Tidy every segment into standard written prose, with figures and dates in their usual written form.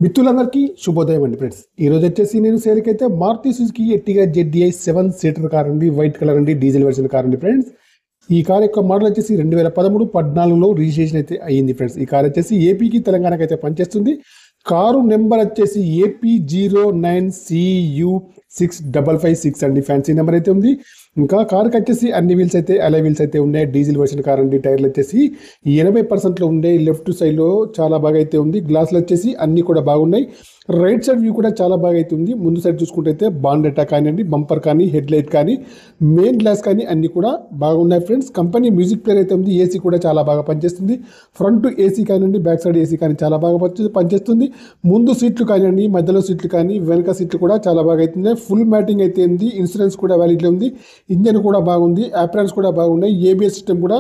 మిత్రులందరికీ శుభోదయం అండి ఫ్రెండ్స్. ఈ రోజు వచ్చేసి నేను సేల్కి అయితే Maruti Suzuki Ertiga ZDI 7 seater car అండి, వైట్ కలర్ అండి, డీజిల్ వెర్షన్ కార్ అండి ఫ్రెండ్స్. ఈ కార్ యొక్క మోడల్ వచ్చేసి 2013-14లో రిజిస్ట్రేషన్ అయితే అయ్యింది ఫ్రెండ్స్. ఈ కార్ వచ్చేసి ఏపీకి తెలంగాణకి అయితే పనిచేస్తుంది. కారు నెంబర్ వచ్చేసి AP09CU6556 అండి, ఫ్యాన్సీ నెంబర్ అయితే ఉంది. ఇంకా కార్కి వచ్చేసి అన్ని వీల్స్ అయితే అలై వీల్స్ అయితే ఉన్నాయి. డీజిల్ వర్షన్ కార్ అండి. టైర్లు వచ్చేసి 80% ఉండే. లెఫ్ట్ సైడ్లో చాలా బాగా అయితే ఉంది. గ్లాసులు వచ్చేసి అన్ని కూడా బాగున్నాయి. రైట్ సైడ్ వ్యూ కూడా చాలా బాగా అయితే ఉంది. ముందు సైడ్ చూసుకుంటే అయితే బాండెటా కానివ్వండి, బంపర్ కానీ, హెడ్ లైట్ కానీ, మెయిన్ గ్లాస్ కానీ అన్ని కూడా బాగున్నాయి ఫ్రెండ్స్. కంపెనీ మ్యూజిక్ ప్లేయర్ అయితే ఉంది. ఏసీ కూడా చాలా బాగా పనిచేస్తుంది. ఫ్రంట్ ఏసీ కానివ్వండి, బ్యాక్ సైడ్ ఏసీ కానీ చాలా బాగా పనిచేస్తుంది. ముందు సీట్లు కానివ్వండి, మధ్యలో సీట్లు కానీ, వెనక సీట్లు కూడా చాలా బాగా అవుతున్నాయి. ఫుల్ మ్యాటింగ్ అయితే ఉంది. ఇన్సూరెన్స్ కూడా వ్యాలిడ్లో ఉంది. ఇంజన్ కూడా బాగుంది. అప్రాన్స్ కూడా బాగున్నాయి. ఏబిఎస్ సిస్టమ్ కూడా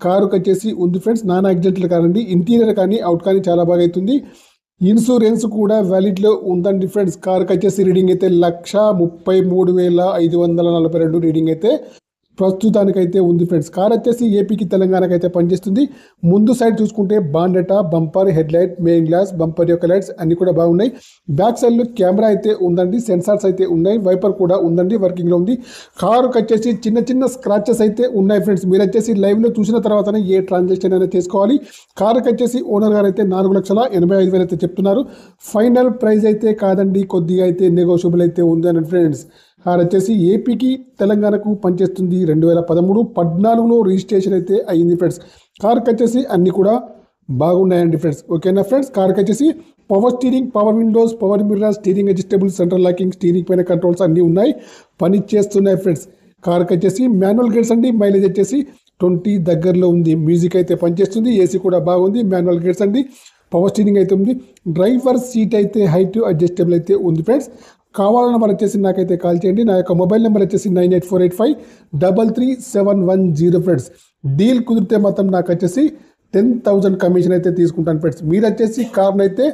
కారుకి వచ్చేసి ఉంది ఫ్రెండ్స్. నాన్ యాక్సిడెంటల్ కానివ్వండి, ఇంటీరియర్ కానీ, అవుట్ కానీ చాలా బాగా అవుతుంది. ఇన్సూరెన్స్ కూడా వ్యాలిడ్లో ఉందండి ఫ్రెండ్స్. కార్కి వచ్చేసి రీడింగ్ అయితే 1,33,542 రీడింగ్ అయితే ప్రస్తుతానికైతే ఉంది ఫ్రెండ్స్. కార్ వచ్చేసి ఏపీకి తెలంగాణకి అయితే పనిచేస్తుంది. ముందు సైడ్ చూసుకుంటే బాండెటా, bumper, head light, main glass, bumper యొక్క లైట్స్ అన్ని కూడా బాగున్నాయి. బ్యాక్ సైడ్లో కెమెరా అయితే ఉందండి. సెన్సార్స్ అయితే ఉన్నాయి. వైపర్ కూడా ఉందండి, వర్కింగ్లో ఉంది. కారుకి వచ్చేసి చిన్న చిన్న స్క్రాచెస్ అయితే ఉన్నాయి ఫ్రెండ్స్. మీరు వచ్చేసి లైవ్లో చూసిన తర్వాతనే ఏ ట్రాన్సాక్షన్ అయినా చేసుకోవాలి. కారుకి వచ్చేసి ఓనర్ గారు అయితే 4,85,000 అయితే చెప్తున్నారు. ఫైనల్ ప్రైస్ అయితే కాదండి, కొద్దిగా అయితే నెగోషియబుల్ అయితే ఉందని ఫ్రెండ్స్. కార్ వచ్చేసి ఏపీకి తెలంగాణకు పనిచేస్తుంది. 2013-14లో రిజిస్ట్రేషన్ అయితే అయ్యింది ఫ్రెండ్స్. కార్కి వచ్చేసి అన్ని కూడా బాగున్నాయండి ఫ్రెండ్స్. ఓకేనా ఫ్రెండ్స్. కార్కి వచ్చేసి power steering, power Windows, power mirror, steering adjustable, central locking, steering పైన కంట్రోల్స్ అన్నీ ఉన్నాయి, పని చేస్తున్నాయి ఫ్రెండ్స్. కార్కి వచ్చేసి మాన్యువల్ గేర్స్ అండి. మైలేజ్ వచ్చేసి 20 దగ్గరలో ఉంది. మ్యూజిక్ అయితే పనిచేస్తుంది. ఏసీ కూడా బాగుంది. మాన్యువల్ గేర్స్ అండి. పవర్ స్టీరింగ్ అయితే ఉంది. డ్రైవర్ సీట్ అయితే హైట్ అడ్జస్టబుల్ అయితే ఉంది ఫ్రెండ్స్. కావాలన్న వాళ్ళు వచ్చేసి నాకైతే కాల్ చేయండి. నా యొక్క మొబైల్ నెంబర్ వచ్చేసి 9848533710 ఫ్రెండ్స్. డీల్ కుదిరితే మాత్రం నాకు వచ్చేసి 10,000 కమిషన్ అయితే తీసుకుంటాను ఫ్రెండ్స్. మీరు వచ్చేసి కార్ని అయితే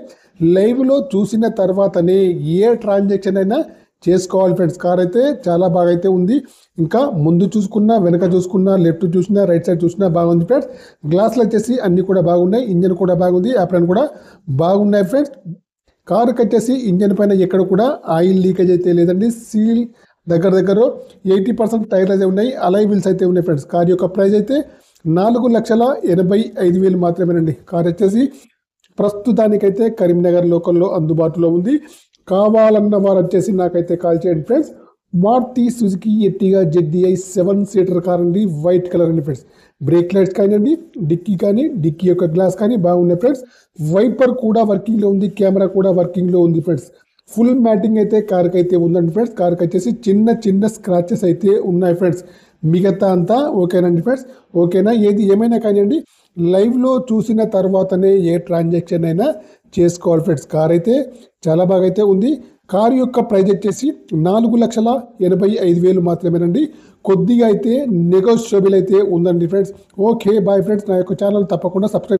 లైవ్లో చూసిన తర్వాతనే ఏ ట్రాన్సాక్షన్ అయినా చేసుకోవాలి ఫ్రెండ్స్. కార్ అయితే చాలా బాగా అయితే ఉంది. ఇంకా ముందు చూసుకున్నా, వెనక చూసుకున్నా, లెఫ్ట్ చూసినా, రైట్ సైడ్ చూసినా బాగుంది ఫ్రెండ్స్. గ్లాసులు వచ్చేసి అన్ని కూడా బాగున్నాయి. ఇంజన్ కూడా బాగుంది. యాప్రాన్ కూడా బాగున్నాయి ఫ్రెండ్స్. కారుకి వచ్చేసి ఇంజన్ పైన ఎక్కడ కూడా ఆయిల్ లీకేజ్ అయితే లేదండి. సీల్ దగ్గర 80% టైర్లు అయితే ఉన్నాయి. అలై వీల్స్ అయితే ఉన్నాయి ఫ్రెండ్స్. కార్ యొక్క ప్రైస్ అయితే 4,85,000 మాత్రమేనండి. కార్ వచ్చేసి ప్రస్తుతానికైతే కరీంనగర్ లోకల్లో అందుబాటులో ఉంది. కావాలన్న వారు వచ్చేసి నాకైతే కాల్ చేయండి friends. Maruti Suzuki Ertiga ZDI 7 seater car అండి, వైట్ కలర్ అండి ఫ్రెండ్స్. బ్రేక్ లైట్స్ కానివ్వండి, డిక్కీ కానీ, డిక్కీ యొక్క గ్లాస్ కానీ బాగున్నాయి ఫ్రెండ్స్. వైపర్ కూడా వర్కింగ్లో ఉంది. కెమెరా కూడా వర్కింగ్లో ఉంది ఫ్రెండ్స్. ఫుల్ మ్యాటింగ్ అయితే కార్కి అయితే ఉందండి ఫ్రెండ్స్. కార్కి వచ్చేసి చిన్న చిన్న స్క్రాచెస్ అయితే ఉన్నాయి ఫ్రెండ్స్. మిగతా అంతా ఓకేనండి ఫ్రెండ్స్. ఓకేనా. ఏది ఏమైనా కానివ్వండి, లైవ్లో చూసిన తర్వాతనే ఏ ట్రాన్సాక్షన్ అయినా చేసుకోవాలి ఫ్రెండ్స్. కార్ అయితే చాలా బాగా అయితే ఉంది. కారు యొక్క ప్రైజ్ వచ్చేసి 4,85,000 మాత్రమేనండి. కొద్దిగా అయితే నెగోషియబుల్ అయితే ఉందండి ఫ్రెండ్స్. Okay bye friends. నా యొక్క ఛానల్ తప్పకుండా సబ్స్క్రైబ్